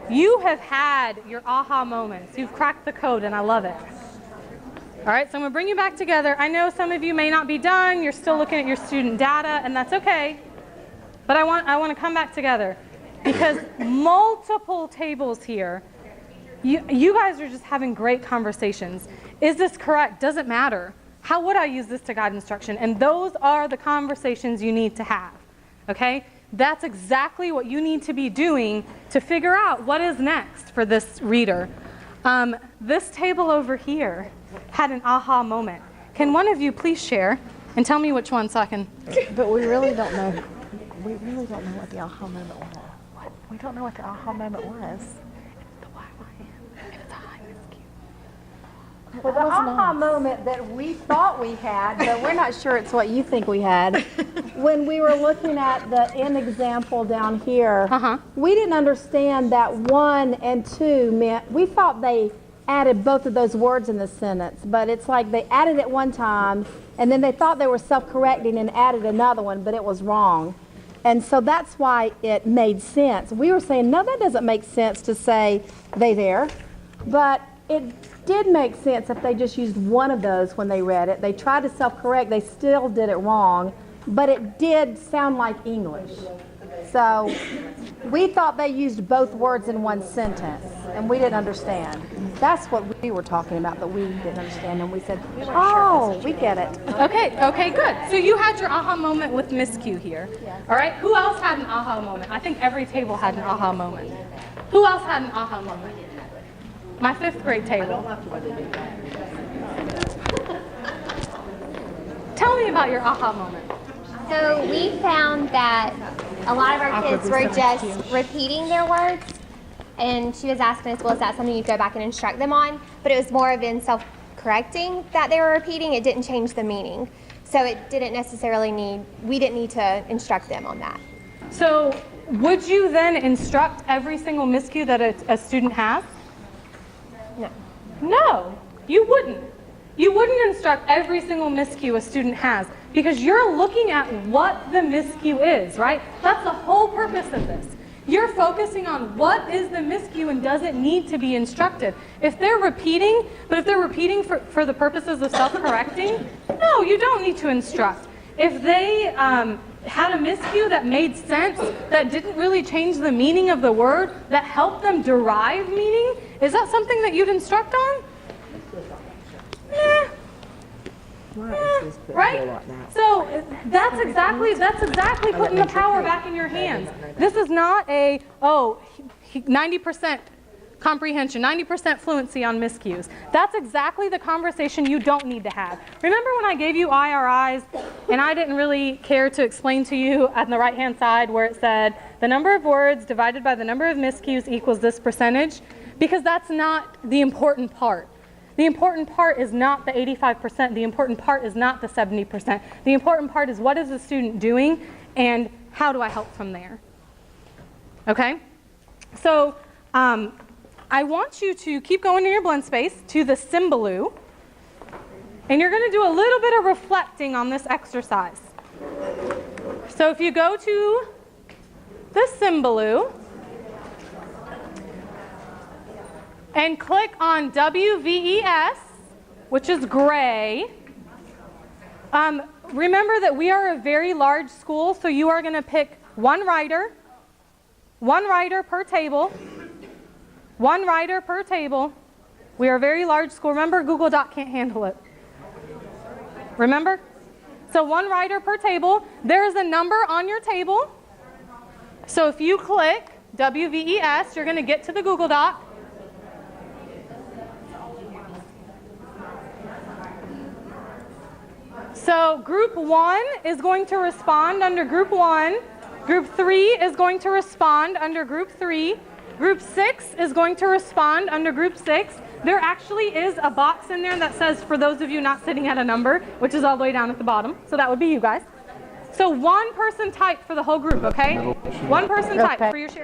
you have had your aha moments. You've cracked the code, and I love it. All right, so I'm going to bring you back together. I know some of you may not be done. You're still looking at your student data, and that's okay. But I want to come back together because multiple tables here. You guys are just having great conversations. Is this correct? Does it matter? How would I use this to guide instruction? And those are the conversations you need to have, okay? That's exactly what you need to be doing to figure out what is next for this reader. This table over here had an aha moment. Can one of you please share and tell me which one so I can... But we really don't know. We really don't know what the aha moment was. What? We don't know what the aha moment was. The YYN. It's a high miscue. Well, the aha moment that we thought we had, but we're not sure it's what you think we had. When we were looking at the in example down here, we didn't understand that 1 and 2 meant, we thought they added both of those words in the sentence, but it's like they added it one time, and then they thought they were self-correcting and added another one, but it was wrong. And so that's why it made sense. We were saying, no, that doesn't make sense to say they there, but it did make sense if they just used one of those when they read it. They tried to self-correct, they still did it wrong, but it did sound like English. So we thought they used both words in one sentence, and we didn't understand. That's what we were talking about, that we didn't understand, and we said, oh, we get it. Okay, good. So you had your aha moment with miscue here. Yeah. All right, who else had an aha moment? I think every table had an aha moment. Who else had an aha moment? My 5th grade table. Tell me about your aha moment. So we found that a lot of our kids were just repeating their words, and she was asking us, well, is that something you go back and instruct them on? But it was more of in self-correcting that they were repeating. It didn't change the meaning. So it didn't necessarily we didn't need to instruct them on that. So would you then instruct every single miscue that a student has? No. No, you wouldn't. You wouldn't instruct every single miscue a student has because you're looking at what the miscue is, right? That's the whole purpose of this. You're focusing on what is the miscue and does it need to be instructed. If they're repeating, but if they're repeating for the purposes of self-correcting, no, you don't need to instruct. If they had a miscue that made sense, that didn't really change the meaning of the word, that helped them derive meaning, is that something that you'd instruct on? Nah. Right? So that's exactly putting the power back in your hands. This is not a, 90% comprehension, 90% fluency on miscues. That's exactly the conversation you don't need to have. Remember when I gave you IRIs and I didn't really care to explain to you on the right-hand side where it said the number of words divided by the number of miscues equals this percentage? Because that's not the important part. The important part is not the 85%. The important part is not the 70%. The important part is what is the student doing and how do I help from there? Okay? So I want you to keep going in your blend space to the Symbaloo. And you're going to do a little bit of reflecting on this exercise. So if you go to the Symbaloo and click on WVES, which is gray. Remember that we are a very large school, so you are going to pick one writer per table. One writer per table. We are a very large school. Remember, Google Doc can't handle it. Remember? So one writer per table. There is a number on your table. So if you click WVES, you're going to get to the Google Doc. So group 1 is going to respond under group 1. Group 3 is going to respond under group 3. Group 6 is going to respond under group 6. There actually is a box in there that says, for those of you not sitting at a number, which is all the way down at the bottom. So that would be you guys. So one person type for the whole group, okay? One person type for your shared.